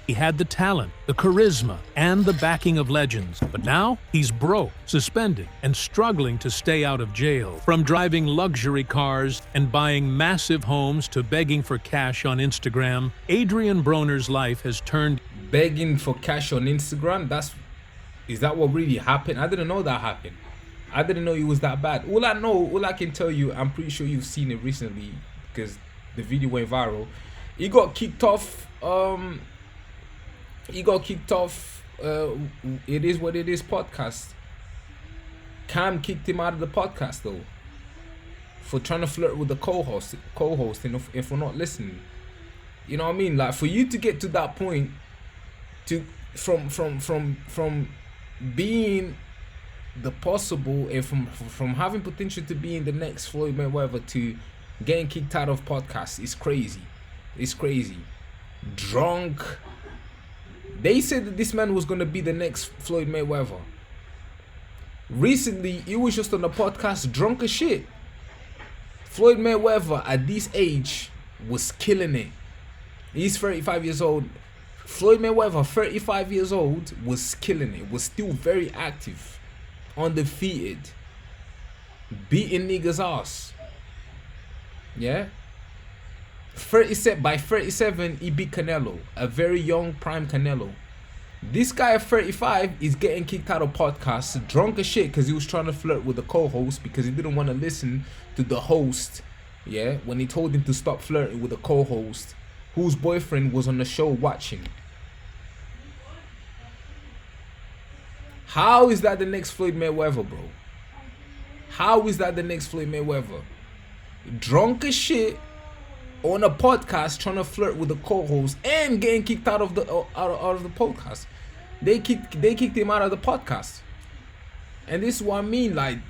He had the talent, the charisma, and the backing of legends. But now, he's broke, suspended, and struggling to stay out of jail. From driving luxury cars and buying massive homes to begging for cash on Instagram, Adrian Broner's life has turned... Begging for cash on Instagram? Is that what really happened? I didn't know that happened. I didn't know it was that bad. All I can tell you, I'm pretty sure you've seen it recently because the video went viral. He got kicked off. It Is What It Is podcast. Cam kicked him out of the podcast though for trying to flirt with the co-host and if we're not listening. You know what I mean? Like, for you to get to that point, to from being the possible and from having potential to being the next Floyd Mayweather to getting kicked out of podcasts is crazy. It's crazy. Drunk. They said that this man was gonna be the next Floyd Mayweather. Recently, he was just on a podcast drunk as shit. Floyd Mayweather at this age was killing it. He's 35 years old. Floyd Mayweather, 35 years old, was killing it. Was still very active. Undefeated. Beating niggas' ass. Yeah? By 37, he beat Canelo. A very young prime Canelo. This guy at 35 is getting kicked out of podcasts, drunk as shit because he was trying to flirt with the co-host because he didn't want to listen to the host, yeah, when he told him to stop flirting with the co-host whose boyfriend was on the show watching. How is that the next Floyd Mayweather, bro? How is that the next Floyd Mayweather? Drunk as shit on a podcast trying to flirt with the co-host and getting kicked out of the podcast. They kicked him out of the podcast. And this is what I mean, I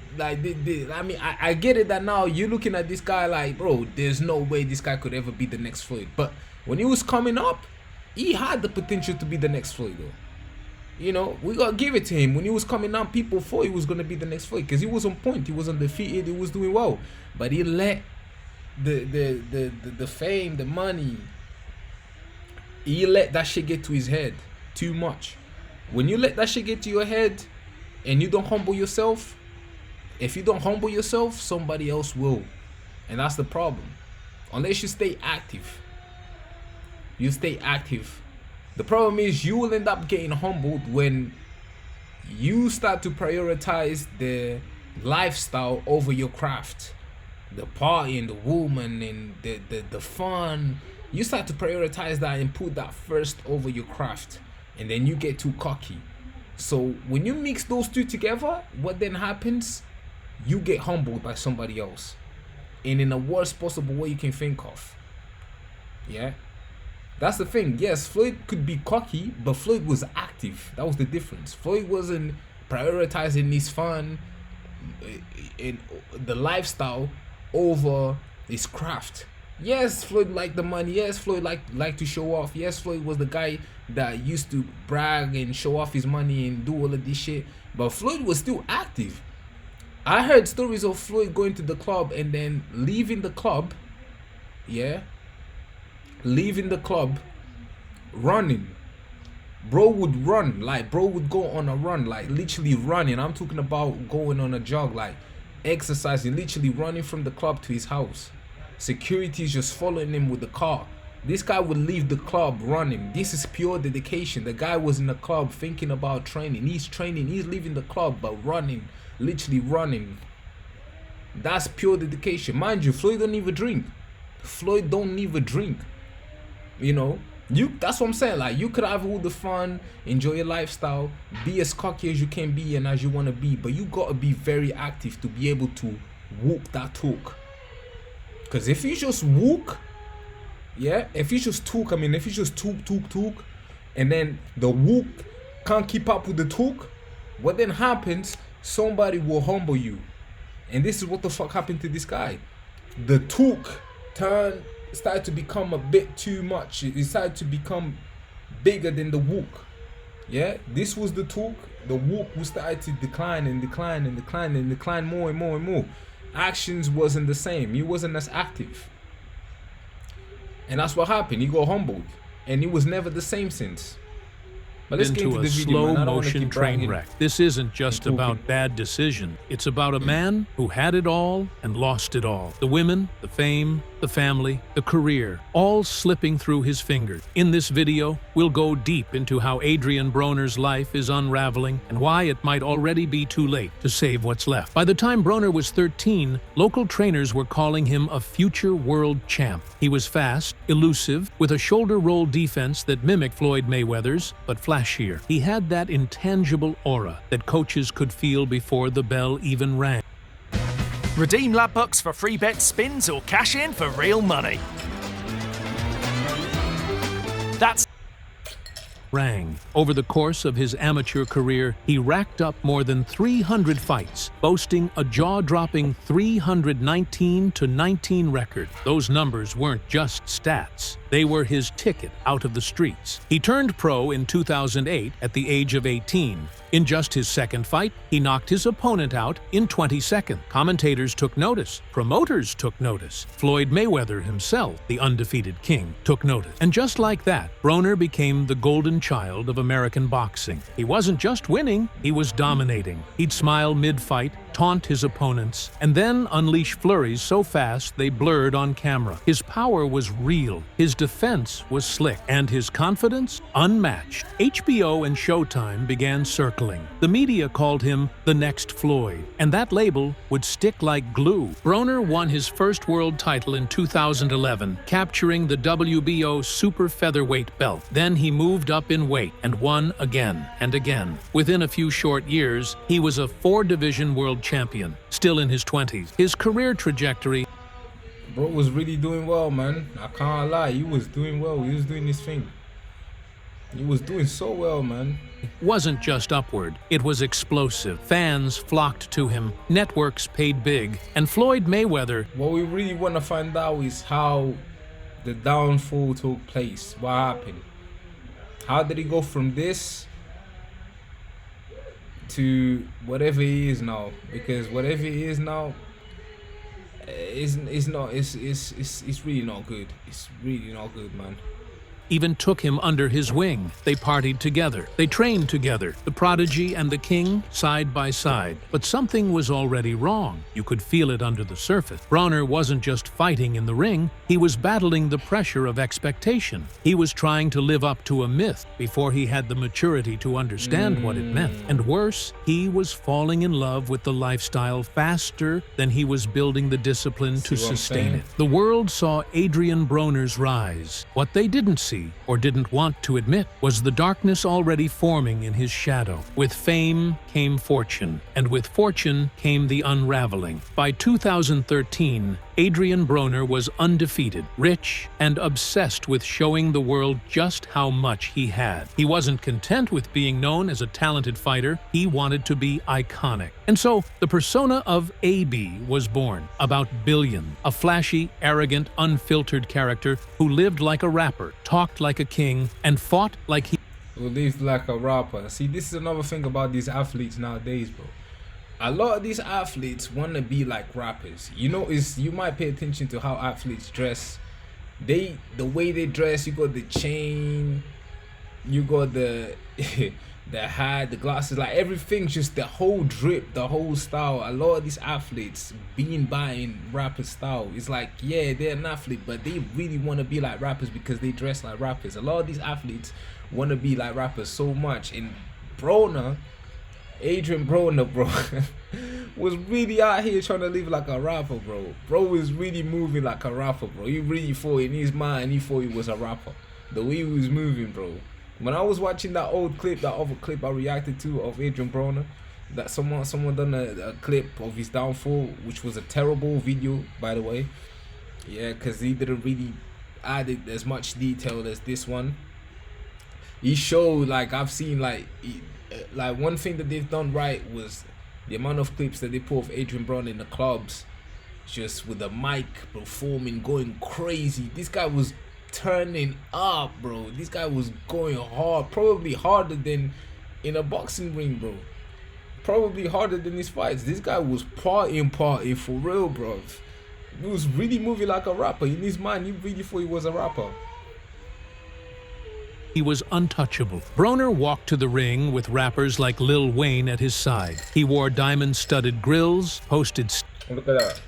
get it that now you're looking at this guy like, bro, there's no way this guy could ever be the next Floyd. But when he was coming up, he had the potential to be the next Floyd though. You know, we gotta give it to him. When he was coming up, people thought he was gonna be the next Floyd because he was on point, he was undefeated, he was doing well. But he let the fame, the money, he let that shit get to his head too much. When you let that shit get to your head and you don't humble yourself, if you don't humble yourself, somebody else will. And that's the problem. Unless you stay active. You stay active. The problem is you will end up getting humbled when you start to prioritize the lifestyle over your craft. The party and the woman and the fun. You start to prioritize that and put that first over your craft. And then you get too cocky. So when you mix those two together, what then happens? You get humbled by somebody else. And in the worst possible way you can think of. Yeah? That's the thing. Yes, Floyd could be cocky, but Floyd was active. That was the difference. Floyd wasn't prioritizing his fun and the lifestyle over his craft. Yes, Floyd liked the money. Yes, Floyd liked to show off. Yes, Floyd was the guy that used to brag and show off his money and do all of this shit. But Floyd was still active. I heard stories of Floyd going to the club and then leaving the club. Yeah. Leaving the club, running. Bro would run, like bro would go on a run, like literally running. I'm talking about going on a jog, like exercising, literally running from the club to his house. Security is just following him with the car. This guy would leave the club running. This is pure dedication. The guy was in the club thinking about training. He's leaving the club but running, literally running. That's pure dedication. Mind you, Floyd don't even drink. Floyd don't even drink. You know, that's what I'm saying. Like, you could have all the fun, enjoy your lifestyle, be as cocky as you can be and as you want to be, but you gotta be very active to be able to walk that talk. Because if you just walk, yeah, if you just talk, and then the walk can't keep up with the talk, what then happens? Somebody will humble you. And this is what the fuck happened to this guy. The talk started to become a bit too much. It started to become bigger than the walk. Yeah, this was the talk. The walk was started to decline more and more and more. Actions wasn't the same. He wasn't as active. And that's what happened. He got humbled. and he was never the same since. But let's get into into a the video, man. I don't wanna slow-motion keep train bragging. wreck. This isn't just about bad decision. It's about a man who had it all and lost it all. The women, the fame, the family, the career, all slipping through his fingers. In this video, we'll go deep into how Adrian Broner's life is unraveling and why it might already be too late to save what's left. By the time Broner was 13, local trainers were calling him a future world champ. He was fast, elusive, with a shoulder roll defense that mimicked Floyd Mayweather's, but flashier. He had that intangible aura that coaches could feel before the bell even rang. Redeem lab bucks for free bet spins or cash in for real money. That's Over the course of his amateur career, he racked up more than 300 fights, boasting a jaw-dropping 319-19 record. Those numbers weren't just stats. They were his ticket out of the streets. He turned pro in 2008 at the age of 18. In just his second fight, he knocked his opponent out in 20 seconds. Commentators took notice. Promoters took notice. Floyd Mayweather himself, the undefeated king, took notice. And just like that, Broner became the golden child of American boxing. He wasn't just winning, he was dominating. He'd smile mid-fight, taunt his opponents, and then unleash flurries so fast they blurred on camera. His power was real, his defense was slick, and his confidence unmatched. HBO and Showtime began circling. The media called him the next Floyd, and that label would stick like glue. Broner won his first world title in 2011, capturing the WBO super featherweight belt. Then he moved up in weight and won again and again. Within a few short years, he was a 4-division world champion, still in his 20s. His career trajectory Bro was really doing well, man. I can't lie. He was doing well. He was doing his thing. He was doing so well, man. wasn't just upward, it was explosive. Fans flocked to him, networks paid big, and Floyd Mayweather, What we really want to find out is how the downfall took place. What happened? How did he go from this to whatever he is now? Because whatever he is now is really not good. It's really not good, man. even took him under his wing. They partied together. They trained together, the prodigy and the king side by side. But something was already wrong. You could feel it under the surface. Broner wasn't just fighting in the ring, he was battling the pressure of expectation. He was trying to live up to a myth before he had the maturity to understand what it meant. And worse, he was falling in love with the lifestyle faster than he was building the discipline to See what I'm sustain saying? it. The world saw Adrian Broner's rise. What they didn't see, or didn't want to admit, was the darkness already forming in his shadow. With fame came fortune, and with fortune came the unraveling. By 2013, Adrian Broner was undefeated, rich, and obsessed with showing the world just how much he had. He wasn't content with being known as a talented fighter, he wanted to be iconic. And so, the persona of AB was born, about billion, a flashy, arrogant, unfiltered character who lived like a rapper, talked like a king, and fought like he Who lives like a rapper. See, this is another thing about these athletes nowadays, bro. A lot of these athletes want to be like rappers. You know, you might pay attention to how athletes dress. The way they dress, you got the chain, you got the the hat, the glasses, like everything, just the whole drip, the whole style. A lot of these athletes buying rapper style. It's like, yeah, they're an athlete, but they really want to be like rappers because they dress like rappers. A lot of these athletes want to be like rappers so much. And Adrian Broner, bro, was really out here trying to live like a rapper, bro. Bro was really moving like a rapper, bro. He really thought in his mind, he thought he was a rapper. The way he was moving, bro. When I was watching that old clip, that other clip I reacted to of Adrian Broner, that someone done a clip of his downfall, which was a terrible video, by the way. Yeah, because he didn't really add it as much detail as this one. He showed, like, I've seen, like one thing that they've done right was the amount of clips that they put of Adrian Broner in the clubs, just with the mic performing, going crazy. This guy was turning up, bro. This guy was going hard, probably harder than in a boxing ring, bro. Probably harder than his fights. This guy was partying for real, bro. He was really moving like a rapper. In his mind, he really thought he was a rapper. he was untouchable. Broner walked to the ring with rappers like Lil Wayne at his side. He wore diamond-studded grills, posted Look at that.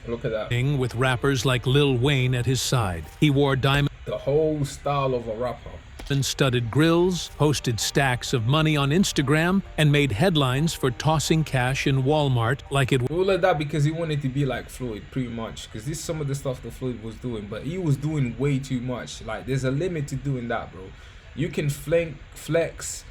Look at that. with rappers like Lil Wayne at his side. He wore The whole style of a rapper. diamond-studded grills, posted stacks of money on Instagram, and made headlines for tossing cash in Walmart like it All of that because he wanted to be like Floyd, pretty much. Because this is some of the stuff that Floyd was doing, but he was doing way too much. Like, there's a limit to doing that, bro. You can flex,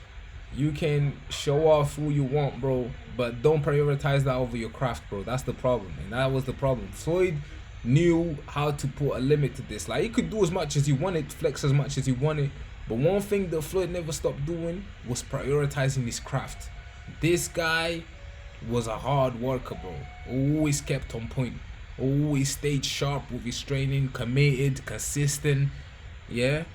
you can show off who you want, bro, but don't prioritize that over your craft, bro. That's the problem, and that was the problem. Floyd knew how to put a limit to this. Like, he could do as much as he wanted, flex as much as he wanted, but one thing that Floyd never stopped doing was prioritizing his craft. This guy was a hard worker, bro. Always kept on point. Always stayed sharp with his training, committed, consistent. Yeah?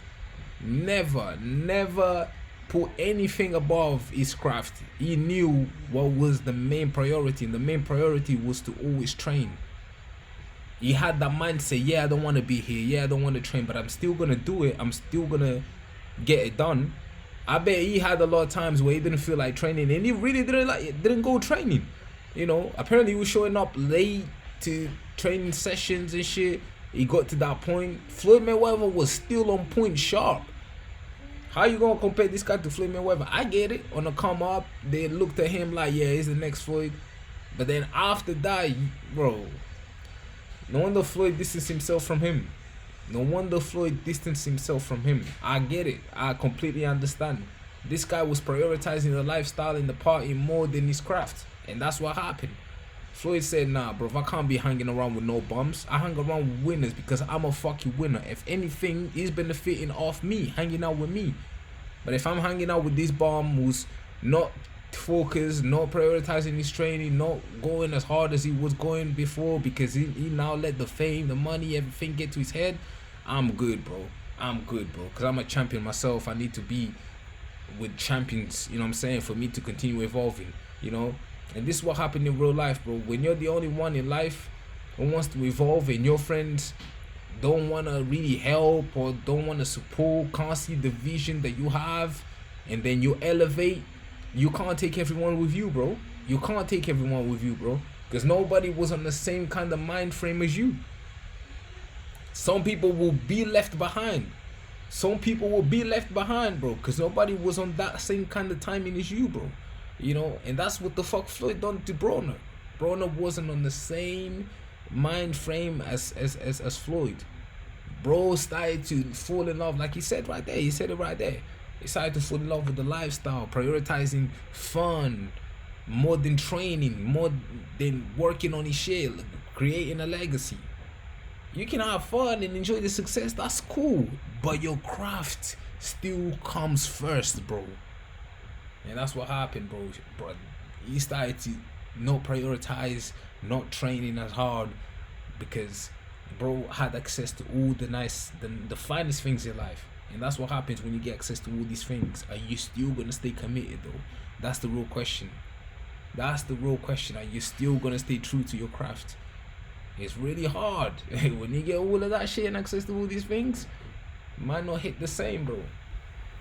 Never put anything above his craft. He knew what was the main priority, and the main priority was to always train. He had that mindset, yeah, I don't want to be here, yeah, I don't want to train, but I'm still going to do it. I'm still going to get it done. I bet he had a lot of times where he didn't feel like training, and he really didn't go training. You know, apparently he was showing up late to training sessions and shit. He got to that point. Floyd Mayweather was still on point sharp. How you gonna compare this guy to Floyd Mayweather? I get it. On the come up, they looked at him like, yeah, he's the next Floyd. But then after that, bro, no wonder Floyd distanced himself from him. No wonder Floyd distanced himself from him. I get it. I completely understand. This guy was prioritizing the lifestyle and the party more than his craft. And that's what happened. Floyd said, nah, bro, if I can't be hanging around with no bums, I hang around with winners because I'm a fucking winner. If anything, he's benefiting off me, hanging out with me. But if I'm hanging out with this bum who's not focused, not prioritizing his training, not going as hard as he was going before because he now let the fame, the money, everything get to his head, I'm good, bro. I'm good, bro. Because I'm a champion myself. I need to be with champions, you know what I'm saying, for me to continue evolving, you know. And this is what happened in real life, bro. When you're the only one in life who wants to evolve and your friends don't want to really help or don't want to support, can't see the vision that you have, and then you elevate, you can't take everyone with you, bro. You can't take everyone with you, bro. Because nobody was on the same kind of mind frame as you. Some people will be left behind. Some people will be left behind, bro. Because nobody was on that same kind of timing as you, bro. You know, and that's what the fuck Floyd done to Broner. Broner wasn't on the same mind frame as Floyd. Bro started to fall in love, like he said right there. He said it right there. He started to fall in love with the lifestyle, prioritizing fun more than training, more than working on his shit, creating a legacy. You can have fun and enjoy the success, that's cool, but your craft still comes first, bro. And that's what happened, bro. He started to not prioritize, not training as hard because bro had access to all the finest things in life. And that's what happens when you get access to all these things. Are you still gonna stay committed though? That's the real question. That's the real question. Are you still gonna stay true to your craft? It's really hard. When you get all of that shit and access to all these things, it might not hit the same, bro.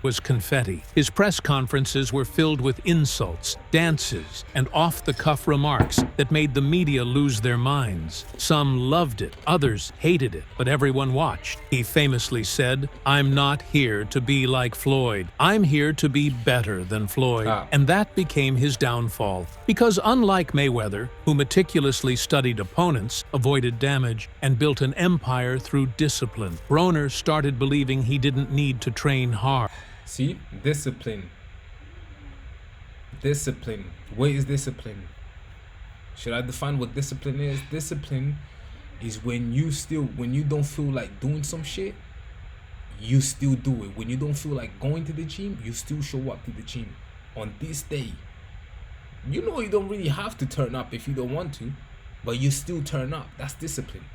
Was confetti. His press conferences were filled with insults, dances, and off-the-cuff remarks that made the media lose their minds. Some loved it, others hated it, but everyone watched. He famously said, "I'm not here to be like Floyd. I'm here to be better than Floyd." And that became his downfall. Because unlike Mayweather, who meticulously studied opponents, avoided damage, and built an empire through discipline, Broner started believing he didn't need to train hard. See, discipline. Discipline. What is discipline? Should I define what discipline is? Discipline is when you don't feel like doing some shit, you still do it. When you don't feel like going to the gym, you still show up to the gym. On this day, you know you don't really have to turn up if you don't want to, but you still turn up. That's discipline.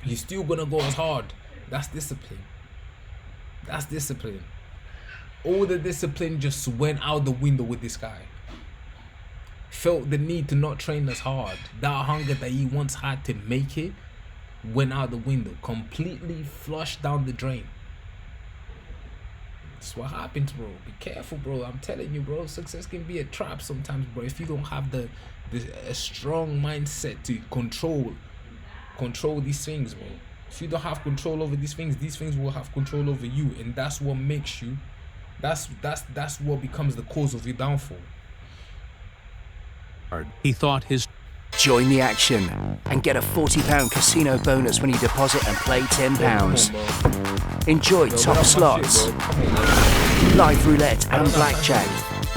You're still gonna go as hard. That's discipline. That's discipline. All the discipline just went out the window with this guy. Felt the need to not train as hard. That hunger that he once had to make it went out the window. Completely flushed down the drain. That's what happens, bro. Be careful, bro. I'm telling you, bro. Success can be a trap sometimes, bro. If you don't have a strong mindset to control these things, bro. If you don't have control over these things will have control over you, and that's what makes you. That's what becomes the cause of your downfall. He thought his Join the action and get a £40 casino bonus when you deposit and play £10. Enjoy top What up, my slots, shit, bro? Come on, man. live roulette and blackjack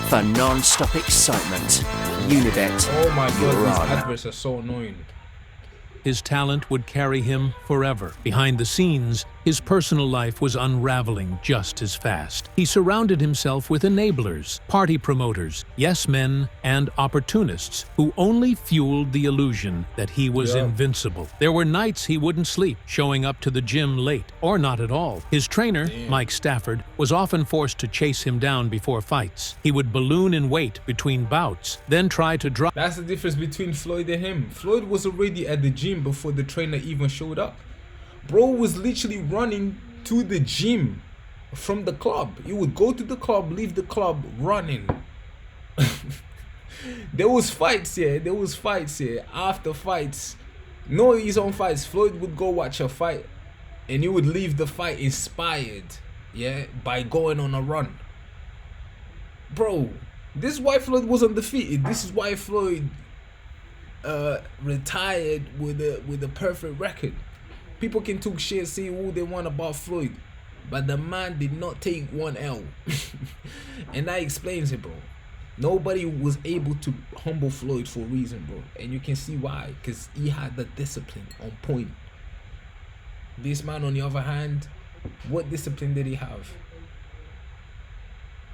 for non-stop excitement. Unibet, Oh my you're god, these on. adverts are so annoying. his talent would carry him forever. Behind the scenes, his personal life was unraveling just as fast. He surrounded himself with enablers, party promoters, yes men, and opportunists who only fueled the illusion that he was invincible. There were nights he wouldn't sleep, showing up to the gym late, or not at all. His trainer, Mike Stafford, was often forced to chase him down before fights. He would balloon in weight between bouts, then try to drop That's the difference between Floyd and him. Floyd was already at the gym before the trainer even showed up. Bro was literally running to the gym from the club. He would go to the club, leave the club running. There was fights here. After fights, no his own fights. Floyd would go watch a fight, and he would leave the fight inspired, by going on a run. Bro, this is why Floyd was undefeated. This is why Floyd retired with a perfect record. People can talk shit, say who they want about Floyd, but the man did not take one L. And that explains it, bro. Nobody was able to humble Floyd for a reason, bro. And you can see why, because he had the discipline on point. This man, on the other hand, what discipline did he have?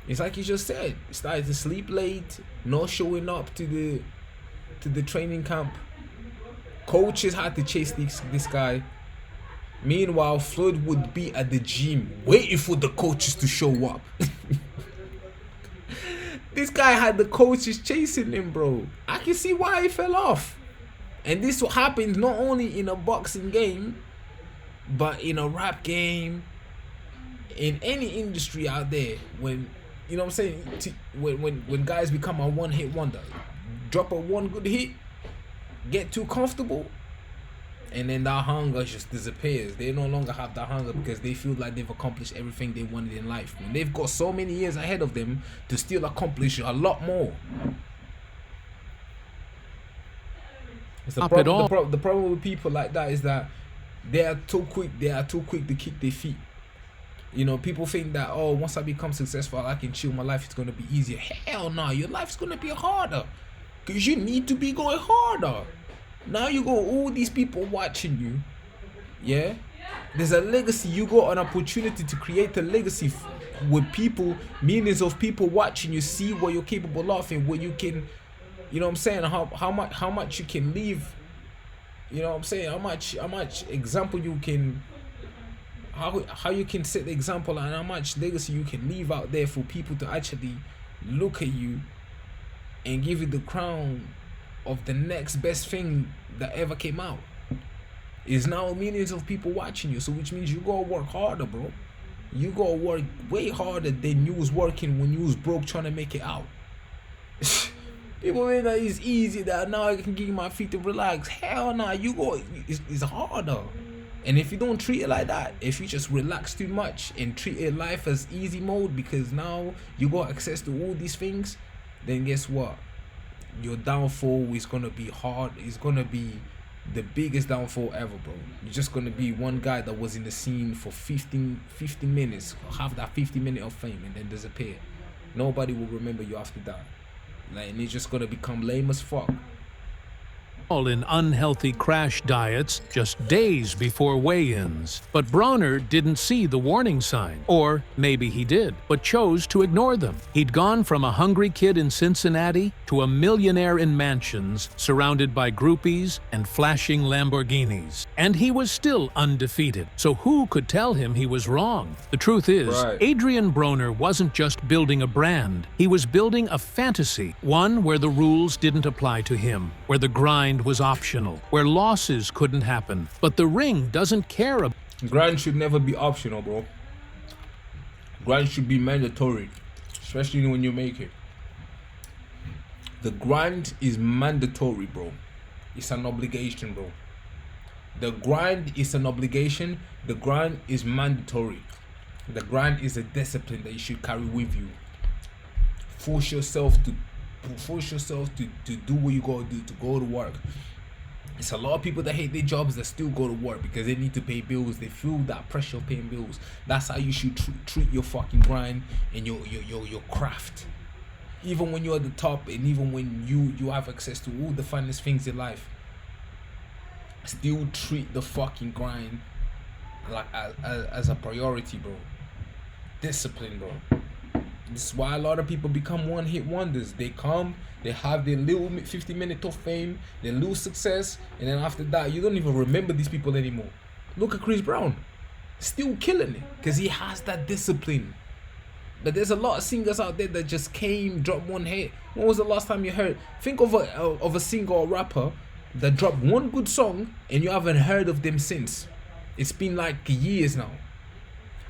It's like you just said, he started to sleep late, not showing up to the training camp. Coaches had to chase this guy. Meanwhile, Floyd would be at the gym waiting for the coaches to show up. This guy had the coaches chasing him, bro. I can see why he fell off. And this happens not only in a boxing game, but in a rap game, in any industry out there. When, you know what I'm saying, when guys become a one-hit wonder, drop a one good hit, get too comfortable, and then that hunger just disappears. They no longer have that hunger because they feel like they've accomplished everything they wanted in life. When they've got so many years ahead of them to still accomplish a lot more. It's the problem with people like that is that they are too quick to kick their feet. You know, people think that, oh, once I become successful, I can chill, my life is going to be easier. Hell no, your life's going to be harder. Because you need to be going harder. Now you got all these people watching you. Yeah? There's a legacy. You got an opportunity to create a legacy with people, millions of people watching you, see what you're capable of and what you can, you know what I'm saying, how much you can leave, you know what I'm saying, how much example you can, how you can set the example and how much legacy you can leave out there for people to actually look at you and give you the crown of the next best thing that ever came out. Is now millions of people watching you, so which means you gotta work harder, bro. You gotta work way harder than you was working when you was broke trying to make it out. People think that it's easy, that now I can give my feet to relax. Hell nah, it's harder. And if you don't treat it like that, if you just relax too much and treat it life as easy mode because now you got access to all these things, then guess what? Your downfall is gonna be hard. It's gonna be the biggest downfall ever, bro. You're just gonna be one guy that was in the scene for 15 minutes, have that 50 minutes of fame and then disappear. Nobody will remember you after that. Like, and you're just gonna become lame as fuck. all in unhealthy crash diets just days before weigh-ins. But Bronner didn't see the warning sign. Or maybe he did, but chose to ignore them. He'd gone from a hungry kid in Cincinnati to a millionaire in mansions, surrounded by groupies and flashing Lamborghinis. And he was still undefeated. So who could tell him he was wrong? The truth is, Adrian Broner wasn't just building a brand. He was building a fantasy, one where the rules didn't apply to him, where the grind was optional, where losses couldn't happen. But the ring doesn't care about... Grind should never be optional, bro. grind should be mandatory, especially when you make it. The grind is mandatory, bro. It's an obligation, bro. The grind is an obligation. The grind is mandatory. The grind is a discipline that you should carry with you. Force yourself to do what you gotta do, to go to work. It's a lot of people that hate their jobs that still go to work because they need to pay bills. They feel that pressure of paying bills. That's how you should treat your fucking grind and your craft. Even when you're at the top, and even when you have access to all the finest things in life, still treat the fucking grind like as a priority, bro. Discipline, bro. This is why a lot of people become one-hit wonders. They come, they have their little 50-minute of fame, their little success, and then after that, you don't even remember these people anymore. Look at Chris Brown, still killing it because he has that discipline. But there's a lot of singers out there that just came, dropped one hit. When was the last time you heard? Think of a singer or rapper that dropped one good song and you haven't heard of them since. It's been like years now.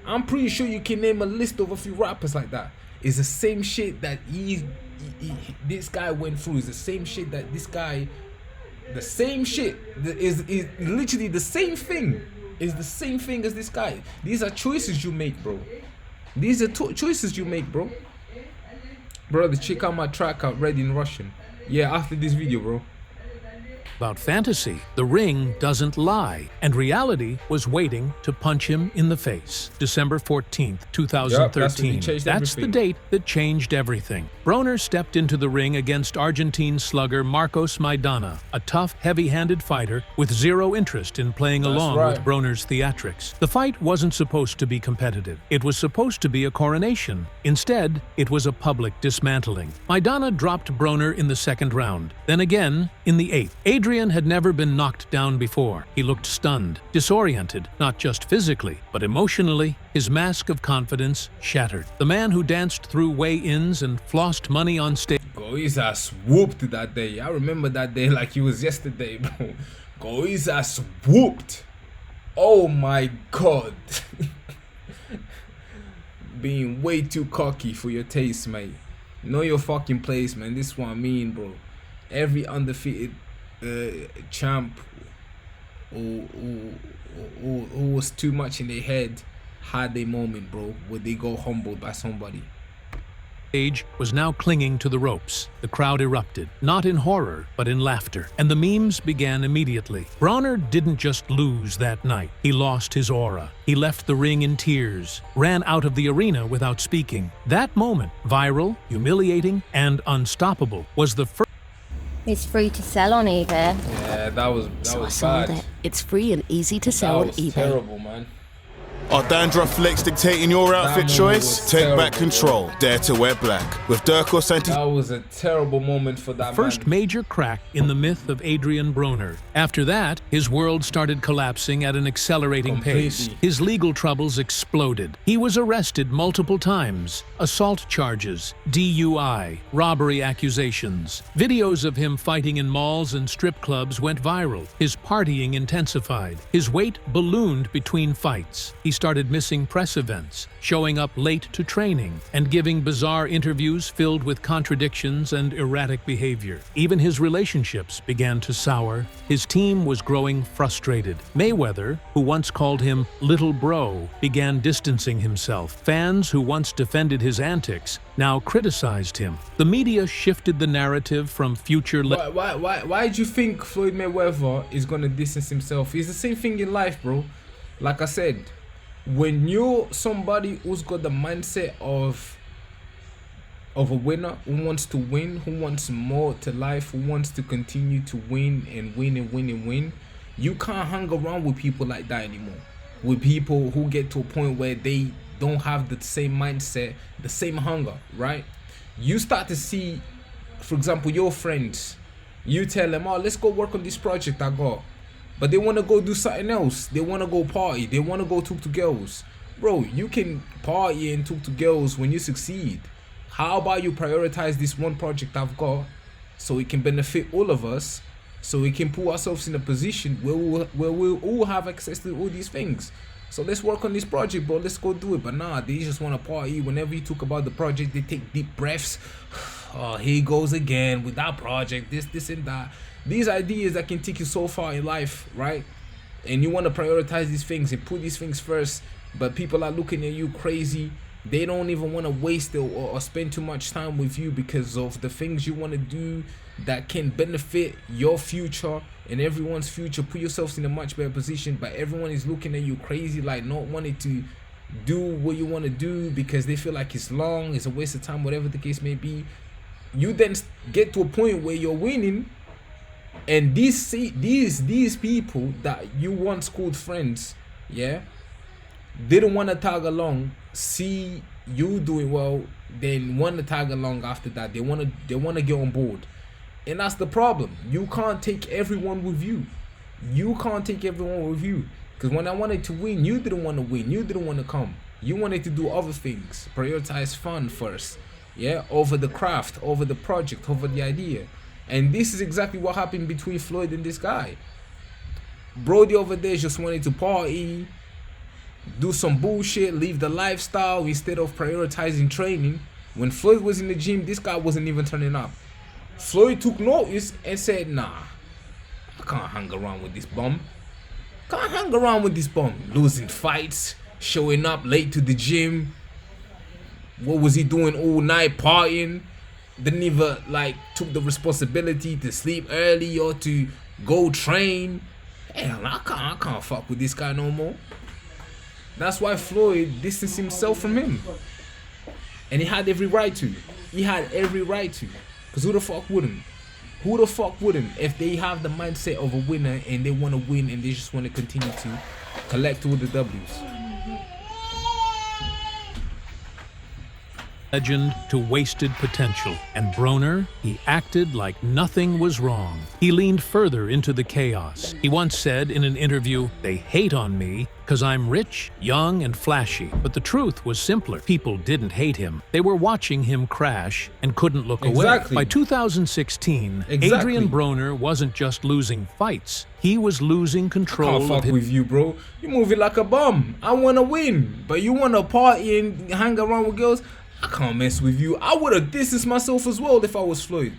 I'm pretty sure you can name a list of a few rappers like that. It's the same shit that this guy went through. It's the same shit that this guy, the same shit is literally the same thing. It's the same thing as this guy. These are choices you make, bro. These are choices you make, bro. Brother, check out my track out, Read in Russian. Yeah, after this video, bro. About fantasy, the ring doesn't lie, and reality was waiting to punch him in the face. December 14th, 2013. That's the date that changed everything. Broner stepped into the ring against Argentine slugger Marcos Maidana, a tough, heavy-handed fighter with zero interest in playing along with Broner's theatrics. The fight wasn't supposed to be competitive. It was supposed to be a coronation. Instead, it was a public dismantling. Maidana dropped Broner in the second round, then again in the 8th. Adrian had never been knocked down before. He looked stunned, disoriented, not just physically, but emotionally. His mask of confidence shattered. The man who danced through weigh-ins and flossed money on stage. Goi's ass whooped that day. I remember that day like it was yesterday, bro. Goi's ass whooped. Oh my god. Being way too cocky for your taste, mate. Know your fucking place, man. This is what I mean, bro. Every undefeated champ who was too much in their head had a moment, bro, where they go humbled by somebody. Stage was now clinging to the ropes. The crowd erupted, not in horror, but in laughter, and the memes began immediately. Broner didn't just lose that night. He lost his aura. He left the ring in tears, ran out of the arena without speaking. That moment, viral, humiliating, and unstoppable, was the first. It's free to sell on eBay. Yeah, that was bad. It. It's free and easy to sell on eBay. Terrible, man. Are dandruff flicks dictating your outfit choice? Take back control. Dare to wear black. With Dirk or Santi. That was a terrible moment for that first man. Major crack in the myth of Adrian Broner. After that, his world started collapsing at an accelerating pace. His legal troubles exploded. He was arrested multiple times. Assault charges, DUI, robbery accusations. Videos of him fighting in malls and strip clubs went viral. His partying intensified. His weight ballooned between fights. He started missing press events, showing up late to training, and giving bizarre interviews filled with contradictions and erratic behavior. Even his relationships began to sour. His team was growing frustrated. Mayweather, who once called him Little Bro, began distancing himself. Fans who once defended his antics now criticized him. The media shifted the narrative from future. Why do you think Floyd Mayweather is gonna distance himself? It's the same thing in life, bro. Like I said, when you're somebody who's got the mindset of a winner, who wants to win, who wants more to life, who wants to continue to win and win and win and win, you can't hang around with people like that anymore. With people who get to a point where they don't have the same mindset, the same hunger, right? You start to see, for example, your friends, you tell them, oh, let's go work on this project I got. But they want to go do something else. They want to go party. They want to go talk to girls. Bro, you can party and talk to girls when you succeed. How about you prioritize this one project I've got so it can benefit all of us, so we can put ourselves in a position where we'll all have access to all these things. So let's work on this project, bro. Let's go do it. But nah, they just want to party. Whenever you talk about the project, they take deep breaths. Oh, here he goes again with that project, this and that. These ideas that can take you so far in life, right? And you want to prioritize these things and put these things first, but people are looking at you crazy. They don't even want to waste or spend too much time with you because of the things you want to do that can benefit your future and everyone's future. Put yourselves in a much better position, but everyone is looking at you crazy, like not wanting to do what you want to do because they feel like it's long, it's a waste of time, whatever the case may be. You then get to a point where you're winning, and these people that you once called friends, yeah, didn't want to tag along, see you doing well, then want to tag along after that. They want to get on board. And that's the problem. You can't take everyone with you. You can't take everyone with you. Because when I wanted to win, you didn't want to win. You didn't want to come. You wanted to do other things. Prioritize fun first. Yeah, over the craft, over the project, over the idea. And this is exactly what happened between Floyd and this guy. Brody over there just wanted to party, do some bullshit, live the lifestyle instead of prioritizing training. When Floyd was in the gym, this guy wasn't even turning up. Floyd took notice and said, nah, I can't hang around with this bum. Can't hang around with this bum. Losing fights, showing up late to the gym. What was he doing all night? Partying. Didn't even took the responsibility to sleep early or to go train. Hell, I can't fuck with this guy no more. That's why Floyd distanced himself from him. And he had every right to. He had every right to. Because who the fuck wouldn't? Who the fuck wouldn't if they have the mindset of a winner and they want to win and they just want to continue to collect all the W's? Legend to wasted potential. And Broner, he acted like nothing was wrong. He leaned further into the chaos. He once said in an interview, "They hate on me because I'm rich, young, and flashy." But the truth was simpler. People didn't hate him. They were watching him crash and couldn't look away. By 2016, Adrian Broner wasn't just losing fights. He was losing control I can't fuck with you, bro. You moving like a bum. I want to win. But you want to party and hang around with girls? I can't mess with you. I would have distanced myself as well if I was Floyd.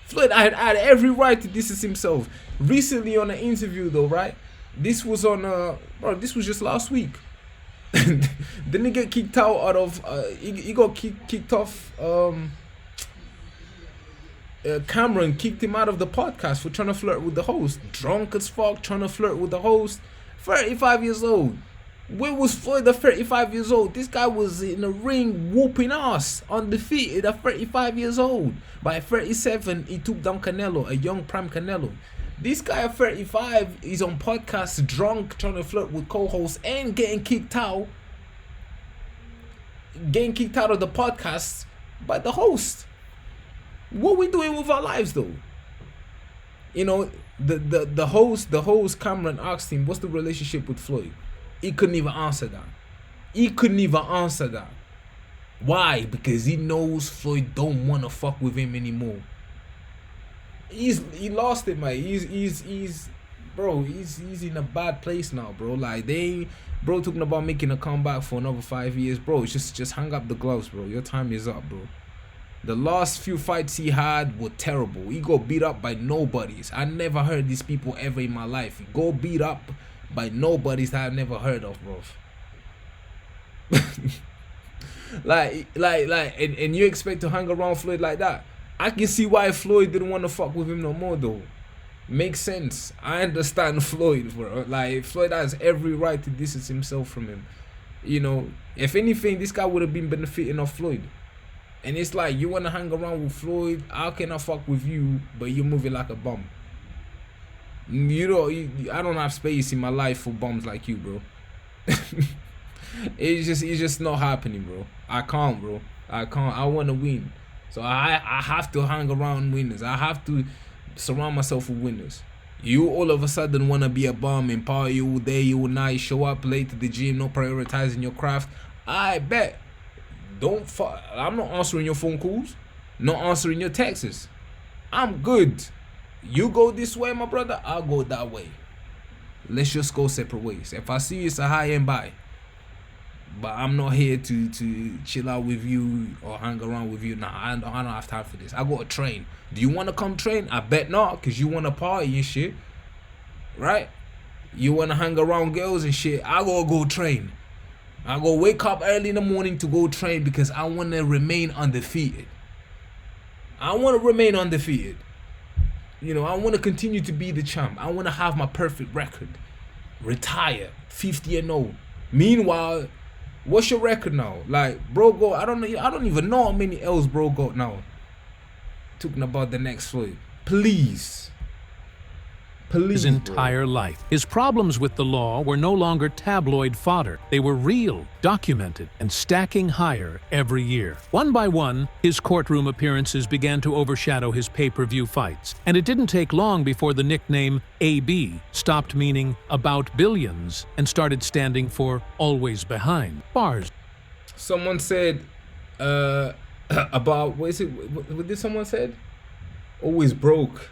Floyd had every right to distance himself. Recently on an interview though, right? This was on, bro, this was just last week. Didn't he get kicked out of, he got kicked off, Cameron kicked him out of the podcast for trying to flirt with the host. Drunk as fuck, trying to flirt with the host. 35 years old. Where was Floyd at 35 years old? This guy was in the ring whooping ass, undefeated at 35 years old. By 37, he took down Canelo, a young prime Canelo. This guy at 35 is on podcasts, drunk, trying to flirt with co-hosts and getting kicked out. Getting kicked out of the podcast by the host. What we doing with our lives though? You know, the host Cameron asked him, what's the relationship with Floyd? He couldn't even answer that. He couldn't even answer that. Why? Because he knows Floyd don't want to fuck with him anymore. He lost it, mate. He's in a bad place now, bro. Like bro talking about making a comeback for another 5 years, bro. Just hang up the gloves, bro. Your time is up, bro. The last few fights he had were terrible. He got beat up by nobodies. I never heard these people ever in my life. He got beat up by nobodies that I've never heard of, bro. and you expect to hang around Floyd like that? I can see why Floyd didn't want to fuck with him no more, though. Makes sense. I understand Floyd, bro. Like, Floyd has every right to distance himself from him. You know, if anything, this guy would have been benefiting off Floyd. And it's like, you want to hang around with Floyd, how can I fuck with you, but you're moving like a bum? You know, I don't have space in my life for bums like you, bro. It's just not happening, bro. I can't, bro. I can't. I want to win. So I have to hang around winners. I have to surround myself with winners. You all of a sudden want to be a bum and party all day, all night, show up late to the gym, not prioritizing your craft. I bet. I'm not answering your phone calls, not answering your texts. I'm good. You go this way, my brother, I'll go that way. let's just go separate ways. If I see you, it's a high and bye. But I'm not here to chill out with you or hang around with you. Nah, I don't have time for this. I got to train. Do you want to come train? I bet not, because you want to party and shit. Right? You want to hang around girls and shit. I got to go train. I go wake up early in the morning to go train because I want to remain undefeated. I want to remain undefeated. You know, I want to continue to be the champ. I want to have my perfect record. Retire 50-0. Meanwhile, what's your record now? Like, bro, I don't even know how many L's bro got now. Talking about the next Floyd. Please. His entire life. His problems with the law were no longer tabloid fodder. They were real, documented, and stacking higher every year. One by one, his courtroom appearances began to overshadow his pay-per-view fights, and it didn't take long before the nickname AB stopped meaning about billions and started standing for always behind bars. Someone said about, what did someone said? Always broke.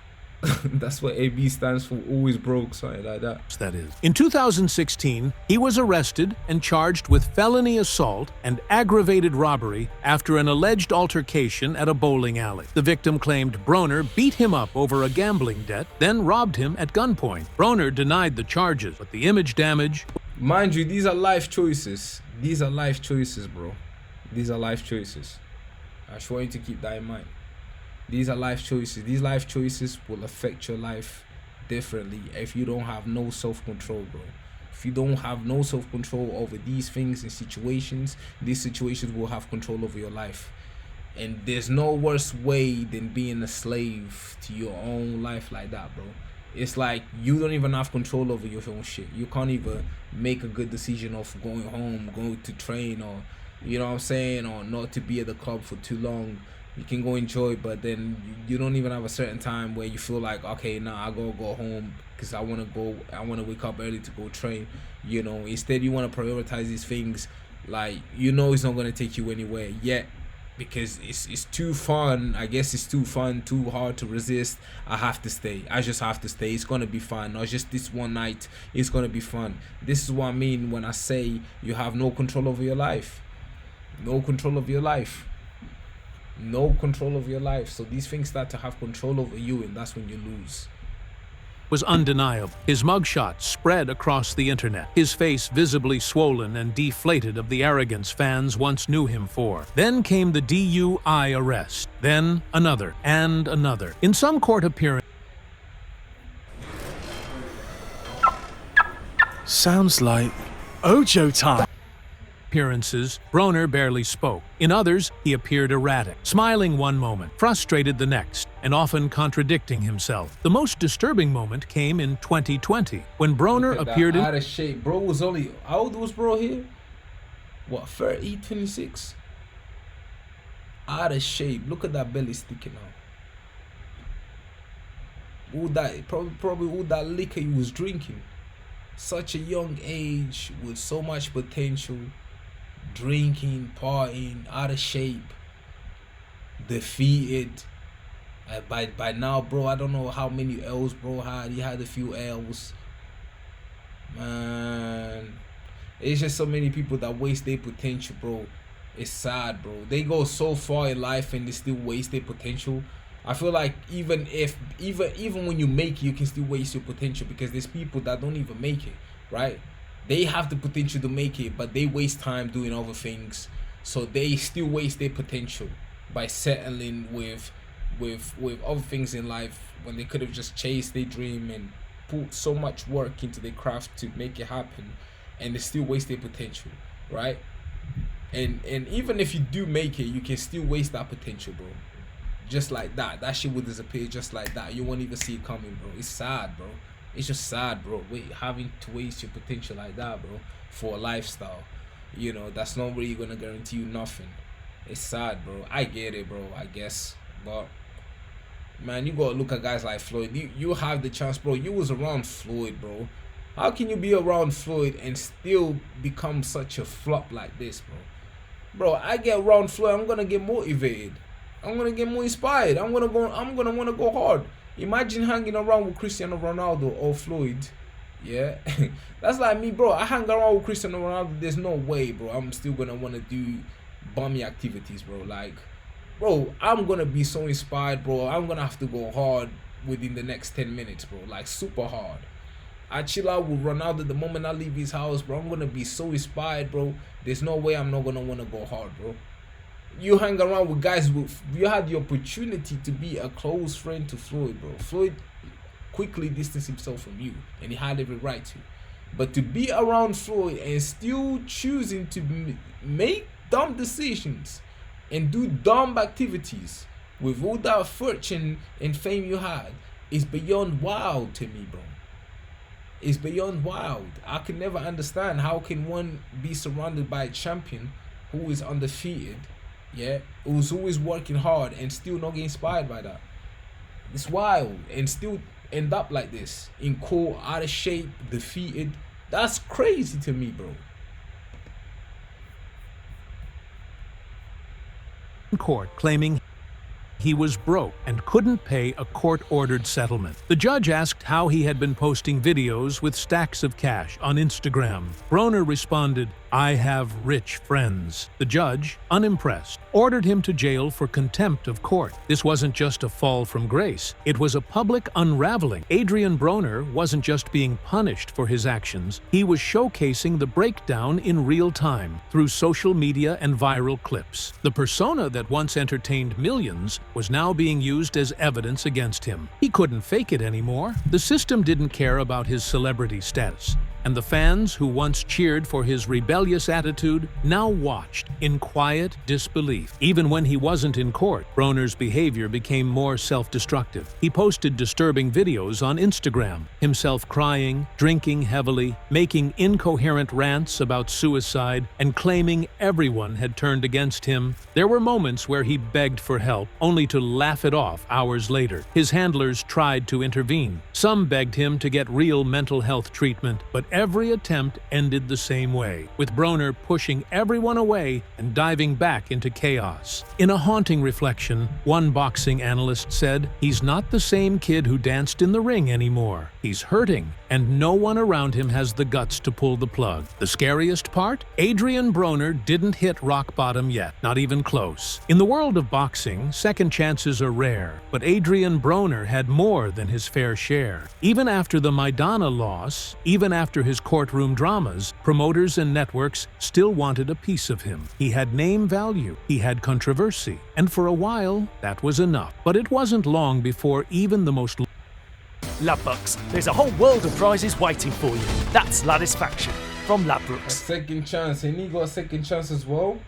That's what AB stands for, always broke, something like that. That is. In 2016, he was arrested and charged with felony assault and aggravated robbery after an alleged altercation at a bowling alley. The victim claimed Broner beat him up over a gambling debt, then robbed him at gunpoint. Broner denied the charges, but the image damage... Mind you, these are life choices. These are life choices, bro. These are life choices. I just want you to keep that in mind. These are life choices. These life choices will affect your life differently if you don't have no self-control, bro. If you don't have no self-control over these things and situations, these situations will have control over your life. And there's no worse way than being a slave to your own life like that, bro. It's like you don't even have control over your own shit. You can't even make a good decision of going home, going to train, or, you know what I'm saying, or not to be at the club for too long. You can go enjoy, but then you don't even have a certain time where you feel like, okay, nah, I go home because I want to wake up early to go train. You know, instead you want to prioritize these things, like, you know, it's not going to take you anywhere yet because it's too fun. I guess it's too fun, too hard to resist. I have to stay. I just have to stay. It's going to be fun. Not just this one night. It's going to be fun. This is what I mean when I say you have no control over your life. No control of your life. No control of your life. So these things start to have control over you, and that's when you lose. Was undeniable. His mugshot spread across the internet, his face visibly swollen and deflated of the arrogance fans once knew him for. Then came the DUI arrest, then another and another. In some court appearance, Sounds like Ojo time. appearances, Broner barely spoke. In others, he appeared erratic, smiling one moment, frustrated the next, and often contradicting himself. The most disturbing moment came in 2020, when Broner appeared in... Out of shape. Bro was only... How old was bro here? What, 30, 26? Out of shape. Look at that belly sticking out. All that, probably all that liquor he was drinking. Such a young age with so much potential. Drinking, partying, out of shape, defeated. By now, bro, I don't know how many L's bro had. He had a few L's. Man, it's just so many people that waste their potential, bro. It's sad, bro. They go so far in life and they still waste their potential. I feel like even when you make it, you can still waste your potential, because there's people that don't even make it, right? They have the potential to make it, but they waste time doing other things. So they still waste their potential by settling with other things in life, when they could have just chased their dream and put so much work into their craft to make it happen, and they still waste their potential, right? And even if you do make it, you can still waste that potential, bro. Just like that. That shit will disappear just like that. You won't even see it coming, bro. It's sad, bro. It's just sad, bro. Having to waste your potential like that, bro, for a lifestyle, you know, that's not really gonna guarantee you nothing. It's sad, bro. I get it, bro, I guess, but man, you gotta look at guys like Floyd. You have the chance, bro. You was around Floyd, bro. How can you be around Floyd and still become such a flop like this, bro? Bro, I get around Floyd, I'm gonna get motivated. I'm gonna get more inspired. I'm gonna wanna go hard. Imagine hanging around with Cristiano Ronaldo or Floyd. Yeah, that's like me, bro. I hang around with Cristiano Ronaldo. There's no way, bro. I'm still gonna want to do bummy activities, bro. Like, bro, I'm gonna be so inspired, bro. I'm gonna have to go hard within the next 10 minutes, bro. Like, super hard. I chill out with Ronaldo the moment I leave his house, bro. I'm gonna be so inspired, bro. There's no way I'm not gonna want to go hard, bro. You hang around with guys with, you had the opportunity to be a close friend to Floyd, bro. Floyd quickly distanced himself from you, and he had every right to. But to be around Floyd and still choosing to make dumb decisions and do dumb activities with all that fortune and fame you had is beyond wild to me, bro. It's beyond wild. I can never understand how can one be surrounded by a champion who is undefeated, yeah, who's always working hard and still not get inspired by that. It's wild, and still end up like this, in court, out of shape, defeated. That's crazy to me, bro. Court claiming he was broke and couldn't pay a court-ordered settlement. The judge asked how he had been posting videos with stacks of cash on Instagram. Broner responded, "I have rich friends." The judge, unimpressed, ordered him to jail for contempt of court. This wasn't just a fall from grace. It was a public unraveling. Adrian Broner wasn't just being punished for his actions. He was showcasing the breakdown in real time through social media and viral clips. The persona that once entertained millions was now being used as evidence against him. He couldn't fake it anymore. The system didn't care about his celebrity status. And the fans who once cheered for his rebellious attitude now watched in quiet disbelief. Even when he wasn't in court, Broner's behavior became more self-destructive. He posted disturbing videos on Instagram, himself crying, drinking heavily, making incoherent rants about suicide, and claiming everyone had turned against him. There were moments where he begged for help, only to laugh it off hours later. His handlers tried to intervene. Some begged him to get real mental health treatment, but every attempt ended the same way, with Broner pushing everyone away and diving back into chaos. In a haunting reflection, one boxing analyst said, "He's not the same kid who danced in the ring anymore. He's hurting, and no one around him has the guts to pull the plug." The scariest part? Adrian Broner didn't hit rock bottom yet, not even close. In the world of boxing, second chances are rare, but Adrian Broner had more than his fair share. Even after the Maidana loss, even after his courtroom dramas, promoters and networks still wanted a piece of him. He had name value, he had controversy, and for a while, that was enough. But it wasn't long before even the most Ladbrokes, there's a whole world of prizes waiting for you. That's Ladisfaction from Ladbrokes. Second chance, and he got a second chance as well.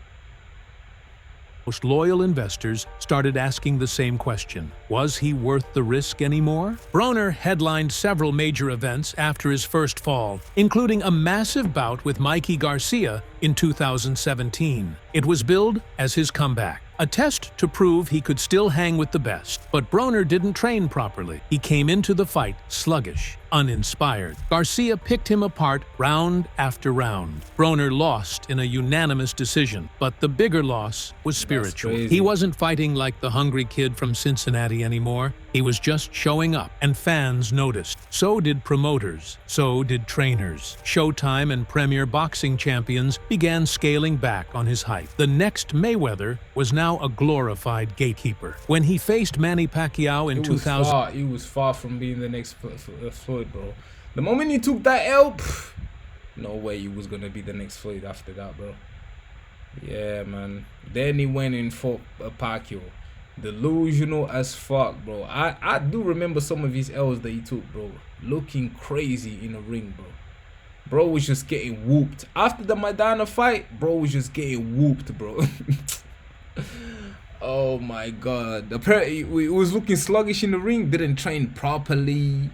most loyal investors started asking the same question. Was he worth the risk anymore? Broner headlined several major events after his first fall, including a massive bout with Mikey Garcia in 2017. It was billed as his comeback, a test to prove he could still hang with the best. But Broner didn't train properly. He came into the fight sluggish, uninspired. Garcia picked him apart round after round. Broner lost in a unanimous decision, but the bigger loss was spiritual. He wasn't fighting like the hungry kid from Cincinnati anymore. He was just showing up, and fans noticed. So did promoters. So did trainers. Showtime and Premier Boxing champions began scaling back on his hype. The next Mayweather was now a glorified gatekeeper. When he faced Manny Pacquiao in 2000, he was far from being the next Floyd, bro. The moment he took that L, no way he was gonna be the next Floyd after that, bro. Yeah, man. Then he went in for Pacquiao. Delusional as fuck, bro. I do remember some of his L's that he took, bro. Looking crazy in the ring, bro. Bro was just getting whooped. After the Maidana fight, bro was just getting whooped, bro. Oh my god. Apparently, he was looking sluggish in the ring. Didn't train properly.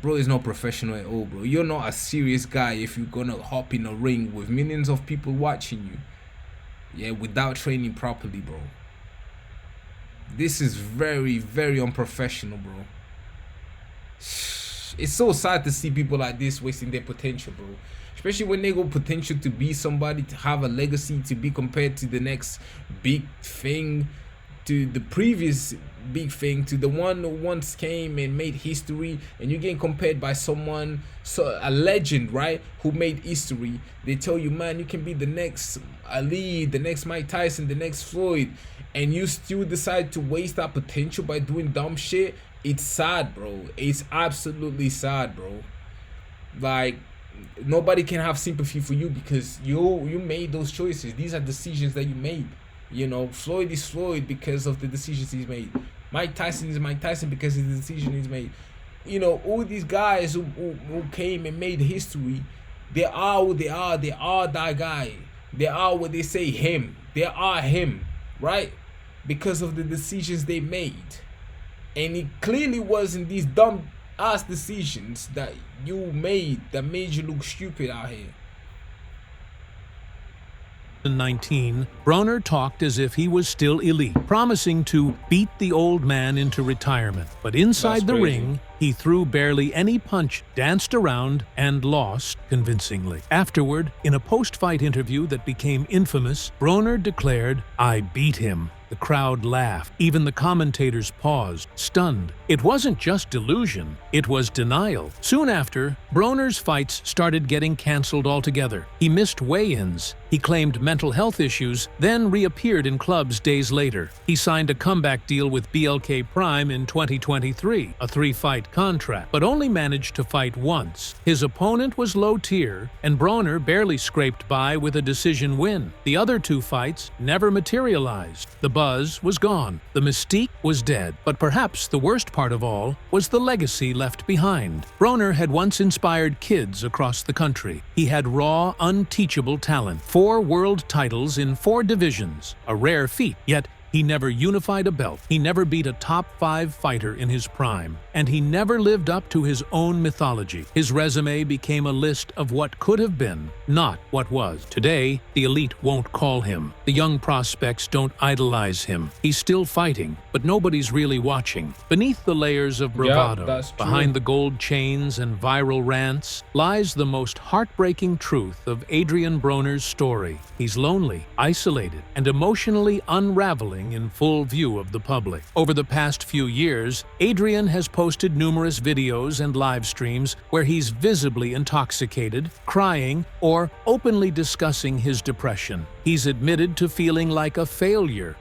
Bro is not professional at all, bro. You're not a serious guy if you're gonna hop in a ring with millions of people watching you. Yeah, without training properly, bro. This is very, very unprofessional, bro. It's so sad to see people like this wasting their potential, bro. Especially when they got potential to be somebody, to have a legacy, to be compared to the next big thing. to the previous big thing, to the one who once came and made history, and you're getting compared by someone, a legend, right, who made history. They tell you, man, you can be the next Ali, the next Mike Tyson, the next Floyd, and you still decide to waste that potential by doing dumb shit. It's sad, bro. It's absolutely sad, bro. Like, nobody can have sympathy for you because you made those choices. These are decisions that you made. You know, Floyd is Floyd because of the decisions he's made. Mike Tyson is Mike Tyson because of the decision he's made. You know, all these guys who came and made history, they are who they are. They are that guy. They are what they say, him. They are him, right? Because of the decisions they made. And it clearly wasn't these dumb ass decisions that you made that made you look stupid out here. In 2019, Broner talked as if he was still elite, promising to beat the old man into retirement. But inside the ring, he threw barely any punch, danced around, and lost convincingly. Afterward, in a post-fight interview that became infamous, Broner declared, "I beat him." The crowd laughed. Even the commentators paused, stunned. It wasn't just delusion, it was denial. Soon after, Broner's fights started getting cancelled altogether. He missed weigh-ins. He claimed mental health issues, then reappeared in clubs days later. He signed a comeback deal with BLK Prime in 2023, a 3-fight contract, but only managed to fight once. His opponent was low tier, and Broner barely scraped by with a decision win. The other 2 fights never materialized. The buzz was gone. The mystique was dead. But perhaps the worst part of all was the legacy left behind. Broner had once inspired kids across the country. He had raw, unteachable talent. 4 world titles in 4 divisions, a rare feat, yet he never unified a belt. He never beat a top 5 fighter in his prime. And he never lived up to his own mythology. His resume became a list of what could have been, not what was. Today, the elite won't call him. The young prospects don't idolize him. He's still fighting, but nobody's really watching. Beneath the layers of bravado, behind the gold chains and viral rants, lies the most heartbreaking truth of Adrian Broner's story. He's lonely, isolated, and emotionally unraveling in full view of the public. Over the past few years, Adrian has posted numerous videos and live streams where he's visibly intoxicated, crying, or openly discussing his depression. He's admitted to feeling like a failure,